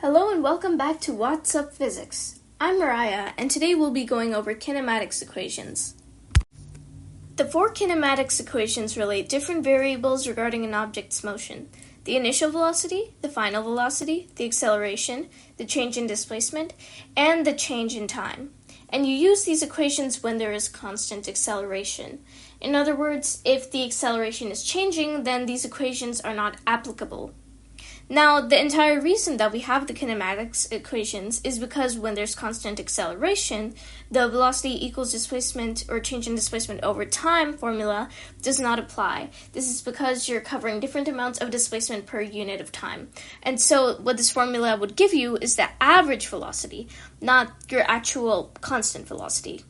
Hello and welcome back to What's Up Physics. I'm Mariah, and today we'll be going over kinematics equations. The four kinematics equations relate different variables regarding an object's motion: the initial velocity, the final velocity, the acceleration, the change in displacement, and the change in time. And you use these equations when there is constant acceleration. In other words, if the acceleration is changing, then these equations are not applicable. Now, the entire reason that we have the kinematics equations is because when there's constant acceleration, the velocity equals displacement or change in displacement over time formula does not apply. This is because you're covering different amounts of displacement per unit of time. And so what this formula would give you is the average velocity, not your actual constant velocity.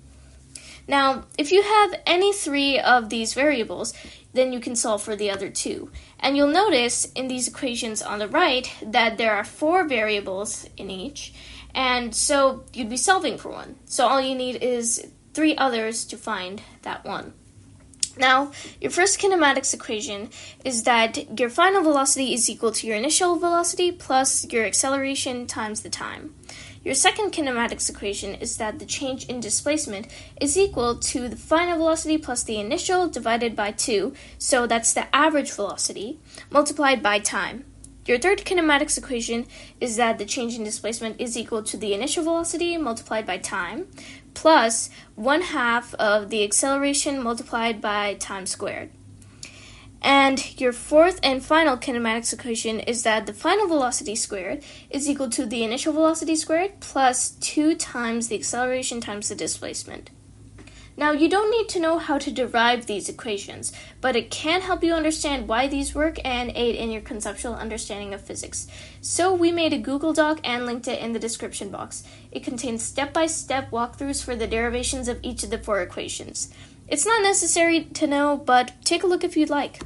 Now, if you have any three of these variables, then you can solve for the other two. And you'll notice in these equations on the right that there are four variables in each, and so you'd be solving for one. So all you need is three others to find that one. Now, your first kinematics equation is that your final velocity is equal to your initial velocity plus your acceleration times the time. Your second kinematics equation is that the change in displacement is equal to the final velocity plus the initial divided by 2, so that's the average velocity, multiplied by time. Your third kinematics equation is that the change in displacement is equal to the initial velocity multiplied by time, plus 1/2 of the acceleration multiplied by time squared. And your fourth and final kinematics equation is that the final velocity squared is equal to the initial velocity squared plus 2 times the acceleration times the displacement. Now, you don't need to know how to derive these equations, but it can help you understand why these work and aid in your conceptual understanding of physics. So we made a Google Doc and linked it in the description box. It contains step-by-step walkthroughs for the derivations of each of the four equations. It's not necessary to know, but take a look if you'd like.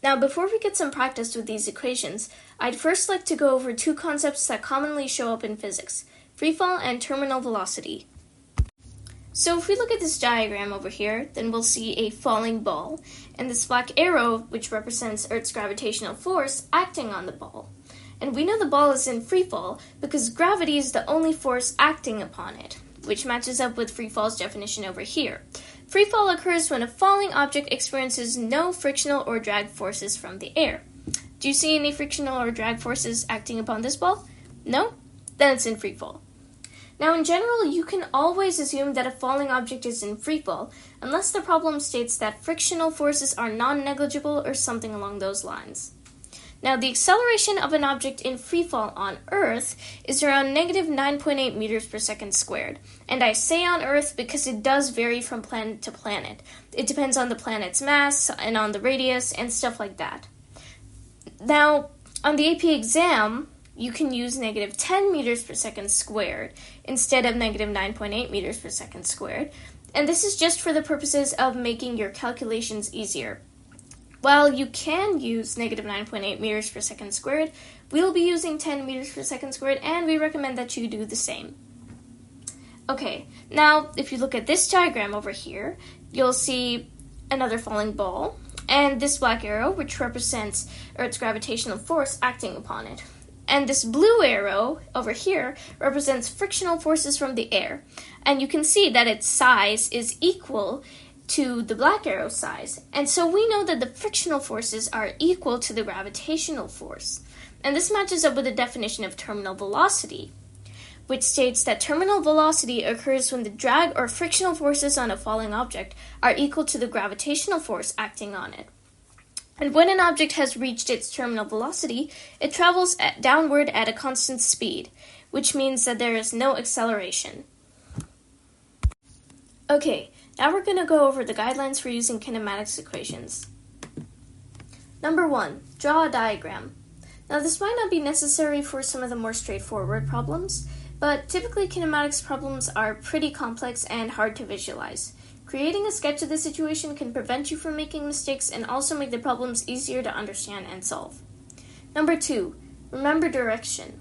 Now, before we get some practice with these equations, I'd first like to go over two concepts that commonly show up in physics: freefall and terminal velocity. So if we look at this diagram over here, then we'll see a falling ball, and this black arrow, which represents Earth's gravitational force, acting on the ball. And we know the ball is in freefall because gravity is the only force acting upon it, which matches up with freefall's definition over here. Freefall occurs when a falling object experiences no frictional or drag forces from the air. Do you see any frictional or drag forces acting upon this ball? No? Then it's in freefall. Now, in general, you can always assume that a falling object is in freefall, unless the problem states that frictional forces are non-negligible or something along those lines. Now, the acceleration of an object in freefall on Earth is around negative 9.8 meters per second squared. And I say on Earth because it does vary from planet to planet. It depends on the planet's mass and on the radius and stuff like that. Now, on the AP exam, you can use negative 10 meters per second squared instead of negative 9.8 meters per second squared. And this is just for the purposes of making your calculations easier. While you can use negative 9.8 meters per second squared, we'll be using 10 meters per second squared, and we recommend that you do the same. Okay, now if you look at this diagram over here, you'll see another falling ball, and this black arrow, which represents Earth's gravitational force acting upon it. And this blue arrow over here represents frictional forces from the air, and you can see that its size is equal to the black arrow size, and so we know that the frictional forces are equal to the gravitational force. And this matches up with the definition of terminal velocity, which states that terminal velocity occurs when the drag or frictional forces on a falling object are equal to the gravitational force acting on it. And when an object has reached its terminal velocity, it travels downward at a constant speed, which means that there is no acceleration. Okay, now we're going to go over the guidelines for using kinematics equations. Number 1, draw a diagram. Now, this might not be necessary for some of the more straightforward problems, but typically kinematics problems are pretty complex and hard to visualize. Creating a sketch of the situation can prevent you from making mistakes and also make the problems easier to understand and solve. Number 2, remember direction.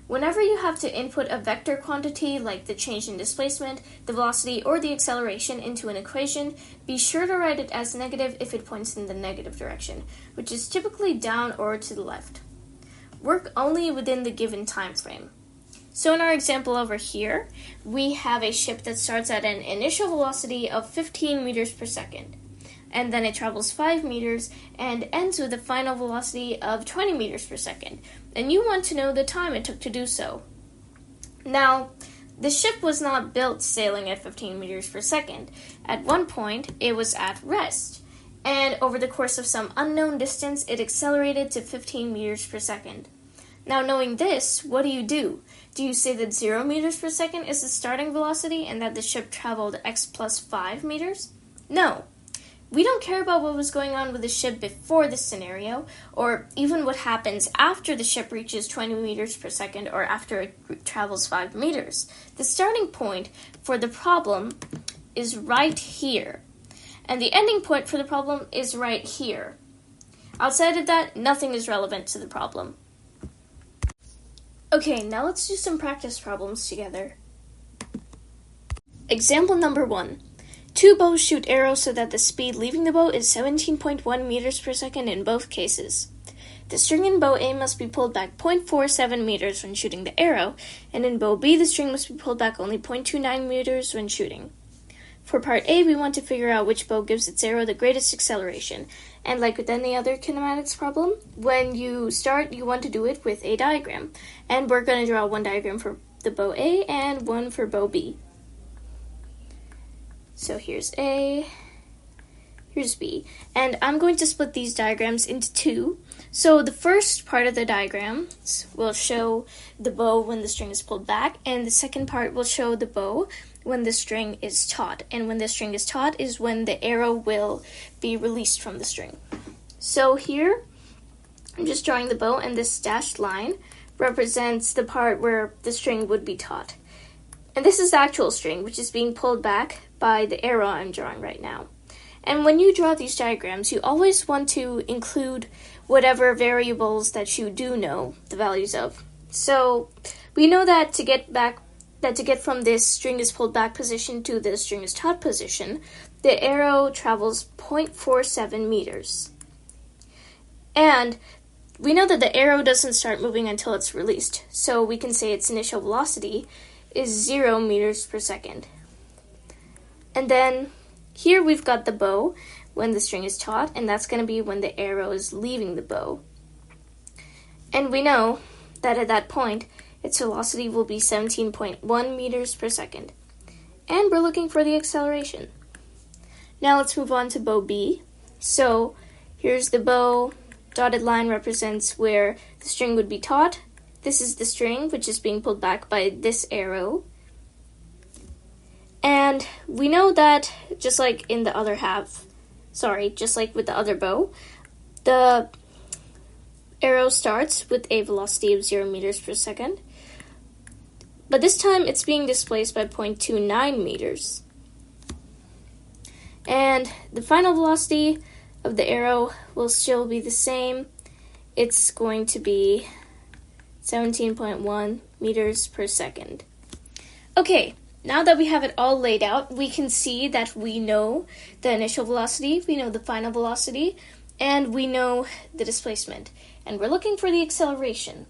Whenever you have to input a vector quantity like the change in displacement, the velocity, or the acceleration into an equation, be sure to write it as negative if it points in the negative direction, which is typically down or to the left. work only within the given time frame. So in our example over here, we have a ship that starts at an initial velocity of 15 meters per second, and then it travels 5 meters and ends with a final velocity of 20 meters per second, and you want to know the time it took to do so. Now, the ship was not built sailing at 15 meters per second. At one point, it was at rest, and over the course of some unknown distance, it accelerated to 15 meters per second. Now, knowing this, what do? Do you say that 0 meters per second is the starting velocity and that the ship traveled x plus 5 meters? No. We don't care about what was going on with the ship before this scenario, or even what happens after the ship reaches 20 meters per second or after it travels 5 meters. The starting point for the problem is right here, and the ending point for the problem is right here. Outside of that, nothing is relevant to the problem. Okay, now let's do some practice problems together. Example number 1. 2 bows shoot arrows so that the speed leaving the bow is 17.1 meters per second in both cases. The string in bow A must be pulled back 0.47 meters when shooting the arrow, and in bow B the string must be pulled back only 0.29 meters when shooting. For part A, we want to figure out which bow gives its arrow the greatest acceleration, and like with any other kinematics problem, when you start, you want to do it with a diagram, and we're going to draw one diagram for the bow A and one for bow B. So here's A, here's B, and I'm going to split these diagrams into two. So the first part of the diagrams will show the bow when the string is pulled back, and the second part will show the bow when the string is taut. And when the string is taut is when the arrow will be released from the string. So here, I'm just drawing the bow, and this dashed line represents the part where the string would be taut. And this is the actual string, which is being pulled back by the arrow I'm drawing right now. And when you draw these diagrams, you always want to include whatever variables that you do know the values of. So we know that to get from this string is pulled back position to the string is taut position, the arrow travels 0.47 meters. And we know that the arrow doesn't start moving until it's released, so we can say its initial velocity is 0 meters per second. And then here we've got the bow when the string is taut, and that's going to be when the arrow is leaving the bow. And we know that at that point, its velocity will be 17.1 meters per second. And we're looking for the acceleration. Now let's move on to bow B. So here's the bow. Dotted line represents where the string would be taut. This is the string, which is being pulled back by this arrow. And we know that just like with the other bow, the arrow starts with a velocity of 0 meters per second. But this time it's being displaced by 0.29 meters. And the final velocity of the arrow will still be the same. It's going to be 17.1 meters per second. Okay, now that we have it all laid out, we can see that we know the initial velocity, we know the final velocity, and we know the displacement. And we're looking for the acceleration.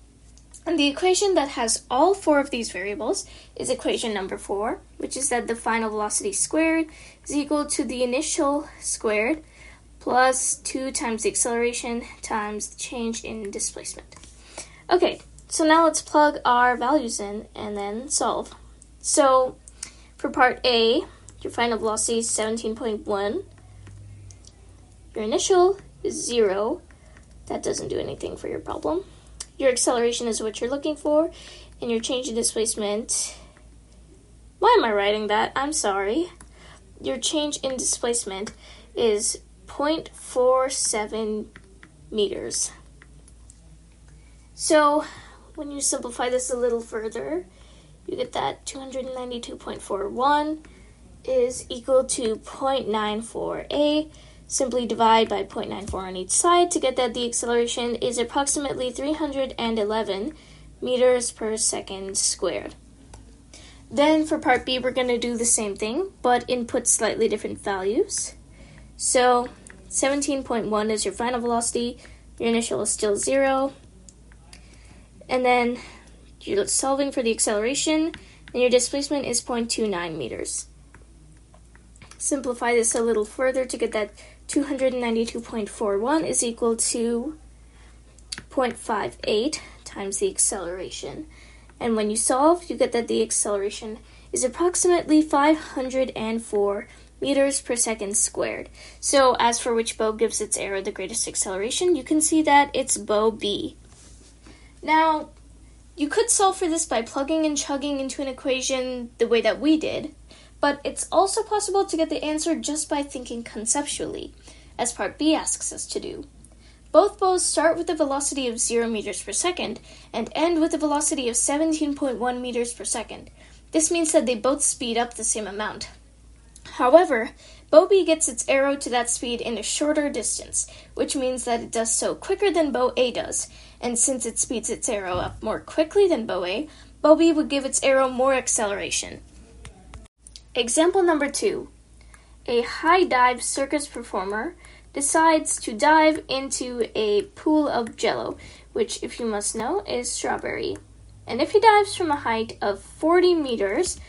And the equation that has all four of these variables is equation number 4, which is that the final velocity squared is equal to the initial squared plus 2 times the acceleration times the change in displacement. Okay, so now let's plug our values in and then solve. So for part A, your final velocity is 17.1. Your initial is 0. That doesn't do anything for your problem. Your acceleration is what you're looking for, and your change in displacement, why am I writing that? I'm sorry. Your change in displacement is 0.47 meters. So when you simplify this a little further, you get that 292.41 is equal to 0.94a. Simply divide by 0.94 on each side to get that the acceleration is approximately 311 meters per second squared. Then for part B, we're going to do the same thing, but input slightly different values. So 17.1 is your final velocity, your initial is still 0. and then you're solving for the acceleration, and your displacement is 0.29 meters. Simplify this a little further to get that 292.41 is equal to 0.58 times the acceleration. And when you solve, you get that the acceleration is approximately 504 meters per second squared. So as for which bow gives its arrow the greatest acceleration, you can see that it's bow B. Now, you could solve for this by plugging and chugging into an equation the way that we did, but it's also possible to get the answer just by thinking conceptually, as part B asks us to do. Both bows start with a velocity of 0 meters per second and end with a velocity of 17.1 meters per second. This means that they both speed up the same amount. However, bow B gets its arrow to that speed in a shorter distance, which means that it does so quicker than bow A does, and since it speeds its arrow up more quickly than bow B would give its arrow more acceleration. Example number 2. A high dive circus performer decides to dive into a pool of jello, which, if you must know, is strawberry. And if he dives from a height of 40 meters,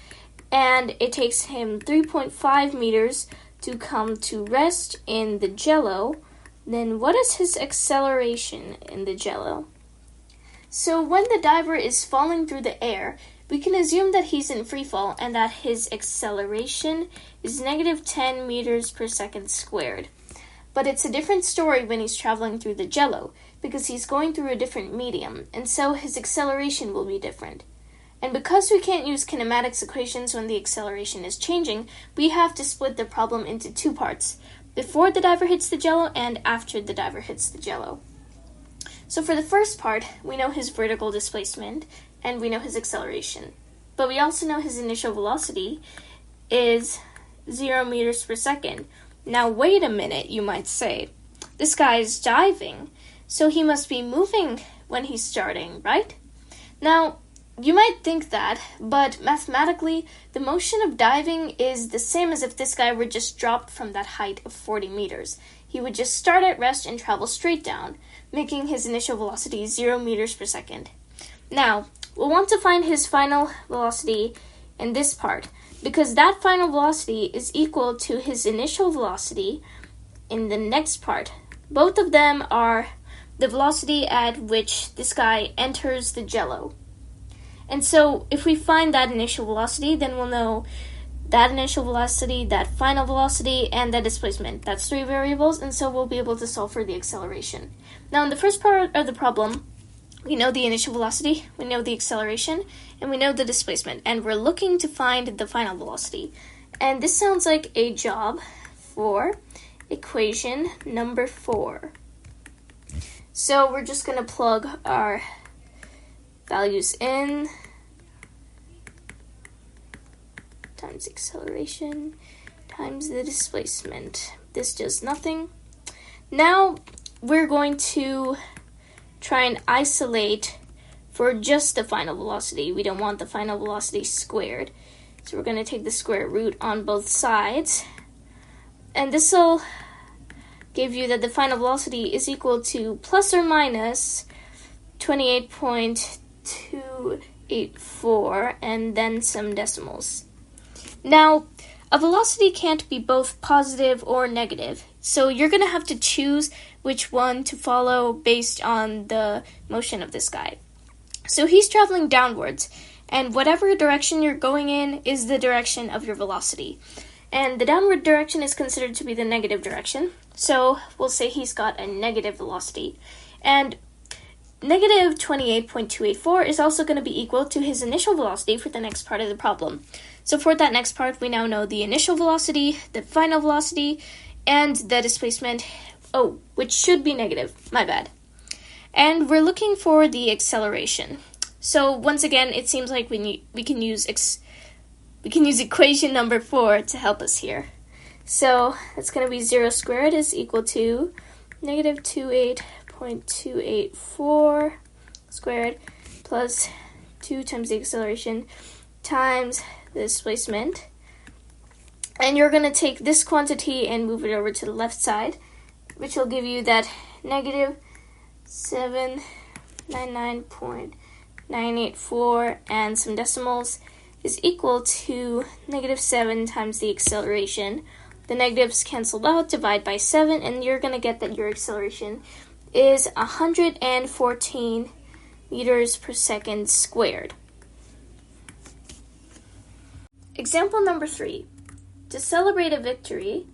and it takes him 3.5 meters to come to rest in the jello, then what is his acceleration in the jello? So when the diver is falling through the air, we can assume that he's in freefall and that his acceleration is negative 10 meters per second squared. But it's a different story when he's traveling through the jello, because he's going through a different medium, and so his acceleration will be different. And because we can't use kinematics equations when the acceleration is changing, we have to split the problem into two parts, before the diver hits the jello and after the diver hits the jello. So for the first part, we know his vertical displacement, and we know his acceleration. But we also know his initial velocity is 0 meters per second. Now wait a minute, you might say. This guy is diving, so he must be moving when he's starting, right? Now, you might think that, but mathematically, the motion of diving is the same as if this guy were just dropped from that height of 40 meters. He would just start at rest and travel straight down, making his initial velocity 0 meters per second. Now, we'll want to find his final velocity in this part, because that final velocity is equal to his initial velocity in the next part. Both of them are the velocity at which this guy enters the jello. And so if we find that initial velocity, then we'll know that initial velocity, that final velocity, and that displacement. That's 3 variables, and so we'll be able to solve for the acceleration. Now in the first part of the problem, we know the initial velocity, we know the acceleration, and we know the displacement, and we're looking to find the final velocity. And this sounds like a job for equation number 4. So we're just going to plug our values in, times acceleration, times the displacement. This does nothing. Now we're going to try and isolate for just the final velocity. We don't want the final velocity squared. So we're going to take the square root on both sides. And this will give you that the final velocity is equal to plus or minus 28.284 and then some decimals. Now, a velocity can't be both positive or negative, so you're going to have to choose which one to follow based on the motion of this guy. So he's traveling downwards, and whatever direction you're going in is the direction of your velocity. And the downward direction is considered to be the negative direction, so we'll say he's got a negative velocity. And negative 28.284 is also going to be equal to his initial velocity for the next part of the problem. So for that next part, we now know the initial velocity, the final velocity, and the displacement, which should be negative, my bad. And we're looking for the acceleration. So once again, it seems like we can use equation number 4 to help us here. So it's going to be 0 squared is equal to negative 28.284 squared plus 2 times the acceleration times the displacement. And you're going to take this quantity and move it over to the left side, which will give you that negative 7 99.984 and some decimals is equal to -7 times the acceleration. The negatives canceled out, divide by 7, and you're going to get that your acceleration is 114 meters per second squared. Example number 3. To celebrate a victory,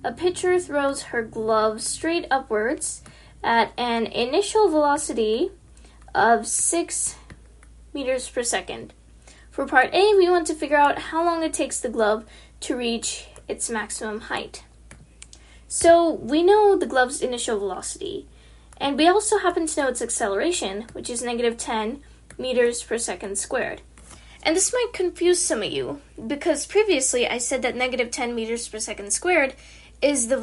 a pitcher throws her glove straight upwards at an initial velocity of 6 meters per second. For part A, we want to figure out how long it takes the glove to reach its maximum height. So we know the glove's initial velocity, and we also happen to know its acceleration, which is -10 meters per second squared. And this might confuse some of you, because previously I said that -10 meters per second squared is the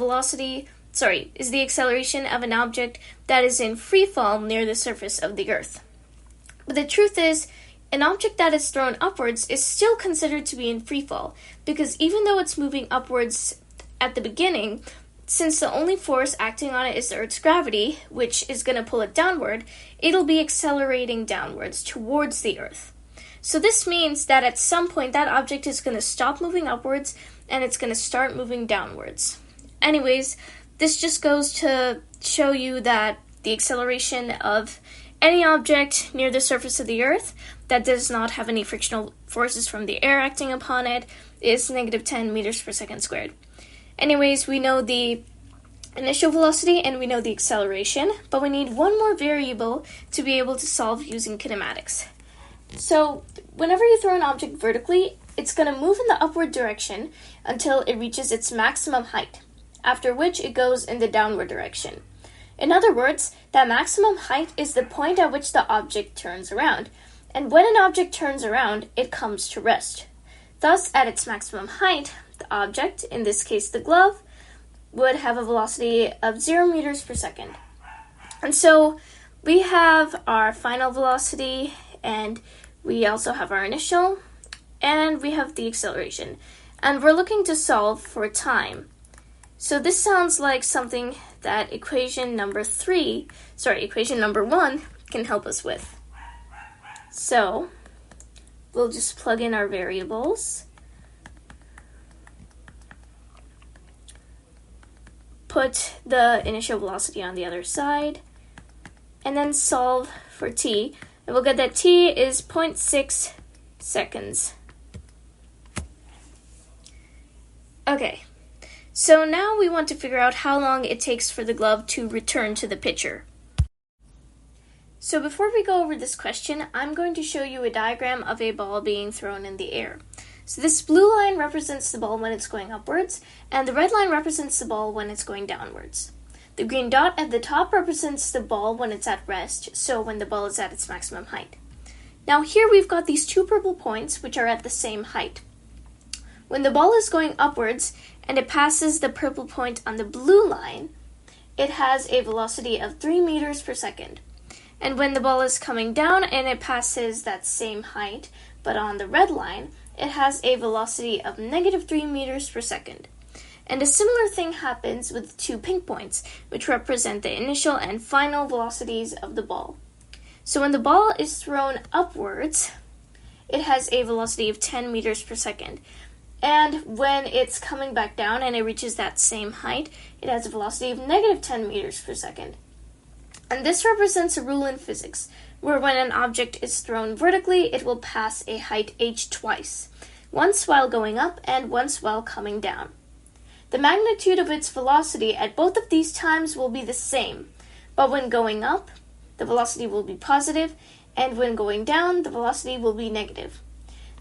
acceleration of an object that is in free fall near the surface of the Earth. But the truth is, an object that is thrown upwards is still considered to be in free fall, because even though it's moving upwards at the beginning, since the only force acting on it is the Earth's gravity, which is going to pull it downward, it'll be accelerating downwards towards the Earth. So this means that at some point that object is going to stop moving upwards and it's going to start moving downwards. Anyways, this just goes to show you that the acceleration of any object near the surface of the Earth that does not have any frictional forces from the air acting upon it is -10 meters per second squared. Anyways, we know the initial velocity and we know the acceleration, but we need one more variable to be able to solve using kinematics. So, whenever you throw an object vertically, it's going to move in the upward direction until it reaches its maximum height, after which it goes in the downward direction. In other words, that maximum height is the point at which the object turns around, and when an object turns around, it comes to rest. Thus, at its maximum height, the object, in this case the glove, would have a velocity of 0 meters per second. And so, we have our final velocity, and we also have our initial, and we have the acceleration. And we're looking to solve for time. So this sounds like something that equation number 1 can help us with. So we'll just plug in our variables, put the initial velocity on the other side, and then solve for t. And we'll get that t is 0.6 seconds. Okay. So now we want to figure out how long it takes for the glove to return to the pitcher. So before we go over this question, I'm going to show you a diagram of a ball being thrown in the air. So this blue line represents the ball when it's going upwards, and the red line represents the ball when it's going downwards. The green dot at the top represents the ball when it's at rest, so when the ball is at its maximum height. Now here we've got these two purple points which are at the same height. When the ball is going upwards and it passes the purple point on the blue line, it has a velocity of 3 meters per second. And when the ball is coming down and it passes that same height, but on the red line, it has a velocity of -3 meters per second. And a similar thing happens with the two pink points, which represent the initial and final velocities of the ball. So when the ball is thrown upwards, it has a velocity of 10 meters per second. And when it's coming back down and it reaches that same height, it has a velocity of -10 meters per second. And this represents a rule in physics, where when an object is thrown vertically, it will pass a height h twice, once while going up and once while coming down. The magnitude of its velocity at both of these times will be the same, but when going up, the velocity will be positive, and when going down, the velocity will be negative.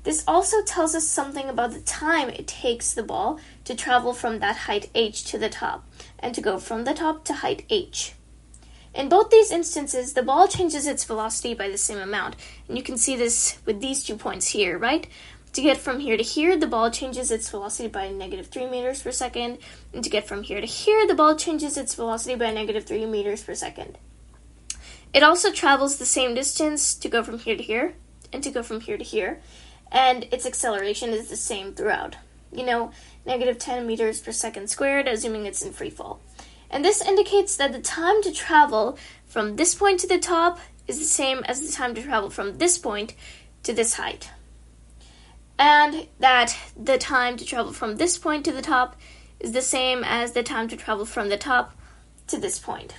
This also tells us something about the time it takes the ball to travel from that height h to the top, and to go from the top to height h. In both these instances, the ball changes its velocity by the same amount, and you can see this with these 2 points here, right? To get from here to here, the ball changes its velocity by -3 meters per second, and to get from here to here, the ball changes its velocity by -3 meters per second. It also travels the same distance to go from here to here, and to go from here to here, and its acceleration is the same throughout. -10 meters per second squared, assuming it's in free fall. And this indicates that the time to travel from this point to the top is the same as the time to travel from this point to this height. And that the time to travel from this point to the top is the same as the time to travel from the top to this point.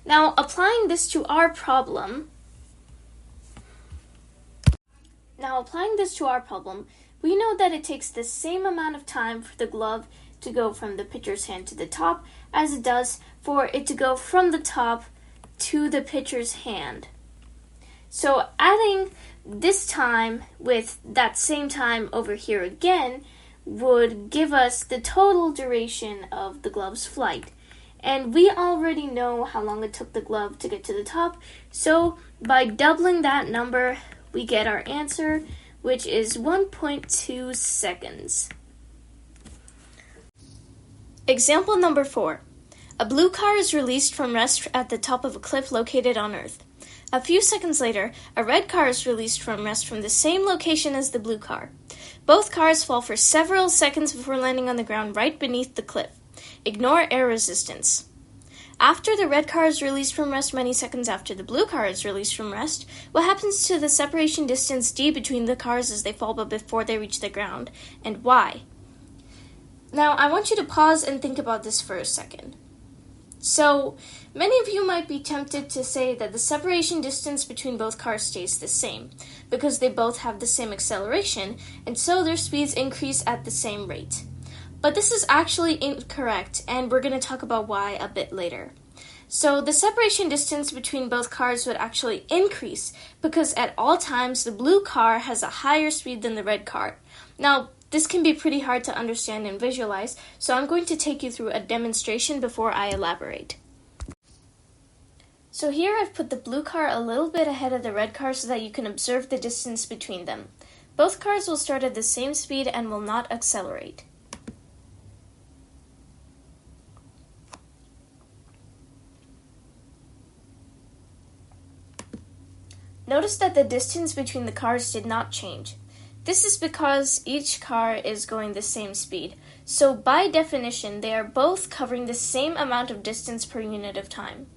Now, applying this to our problem, we know that it takes the same amount of time for the glove to go from the pitcher's hand to the top as it does for it to go from the top to the pitcher's hand. So adding this time with that same time over here again would give us the total duration of the glove's flight. And we already know how long it took the glove to get to the top, so by doubling that number, we get our answer, which is 1.2 seconds. Example number 4. A blue car is released from rest at the top of a cliff located on Earth. A few seconds later, a red car is released from rest from the same location as the blue car. Both cars fall for several seconds before landing on the ground right beneath the cliff. Ignore air resistance. After the red car is released from rest many seconds after the blue car is released from rest, what happens to the separation distance d between the cars as they fall but before they reach the ground, and why? Now, I want you to pause and think about this for a second. So, many of you might be tempted to say that the separation distance between both cars stays the same, because they both have the same acceleration, and so their speeds increase at the same rate. But this is actually incorrect, and we're going to talk about why a bit later. So, the separation distance between both cars would actually increase, because at all times the blue car has a higher speed than the red car. Now, this can be pretty hard to understand and visualize, so I'm going to take you through a demonstration before I elaborate. So here I've put the blue car a little bit ahead of the red car so that you can observe the distance between them. Both cars will start at the same speed and will not accelerate. Notice that the distance between the cars did not change. This is because each car is going the same speed, so by definition they are both covering the same amount of distance per unit of time.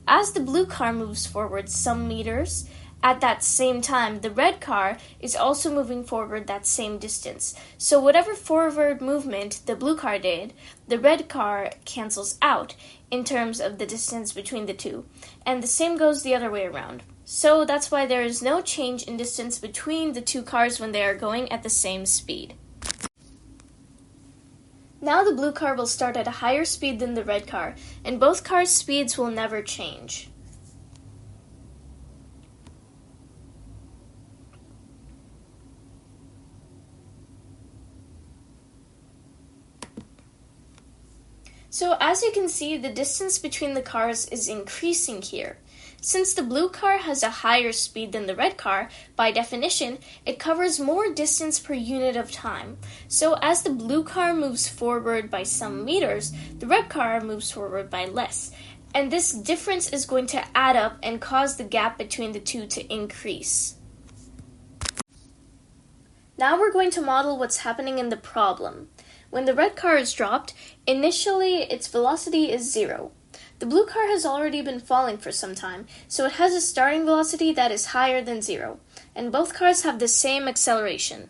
As the blue car moves forward some meters, at that same time the red car is also moving forward that same distance. So whatever forward movement the blue car did, the red car cancels out in terms of the distance between the two, and the same goes the other way around. So that's why there is no change in distance between the two cars when they are going at the same speed. Now the blue car will start at a higher speed than the red car, and both cars' speeds will never change. So as you can see, the distance between the cars is increasing here. Since the blue car has a higher speed than the red car, by definition, it covers more distance per unit of time. So as the blue car moves forward by some meters, the red car moves forward by less. And this difference is going to add up and cause the gap between the two to increase. Now we're going to model what's happening in the problem. When the red car is dropped, initially its velocity is 0. The blue car has already been falling for some time, so it has a starting velocity that is higher than 0, and both cars have the same acceleration.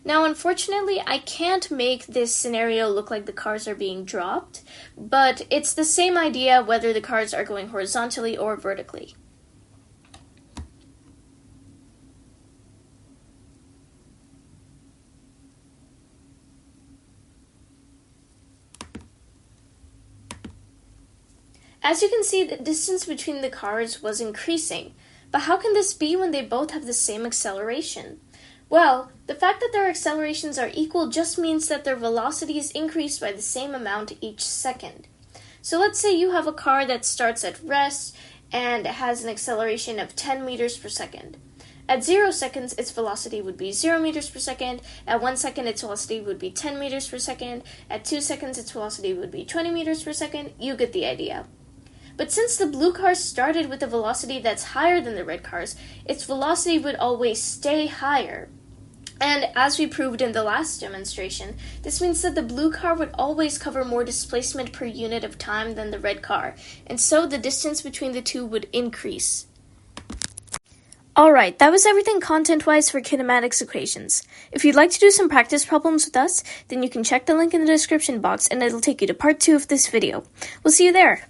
Now, unfortunately, I can't make this scenario look like the cars are being dropped, but it's the same idea whether the cars are going horizontally or vertically. As you can see, the distance between the cars was increasing. But how can this be when they both have the same acceleration? Well, the fact that their accelerations are equal just means that their velocities increase by the same amount each second. So let's say you have a car that starts at rest and has an acceleration of 10 meters per second. At 0 seconds, its velocity would be 0 meters per second. At 1 second, its velocity would be 10 meters per second. At 2 seconds, its velocity would be 20 meters per second. You get the idea. But since the blue car started with a velocity that's higher than the red car's, its velocity would always stay higher. And as we proved in the last demonstration, this means that the blue car would always cover more displacement per unit of time than the red car, and so the distance between the two would increase. Alright, that was everything content-wise for kinematics equations. If you'd like to do some practice problems with us, then you can check the link in the description box and it'll take you to part 2 of this video. We'll see you there!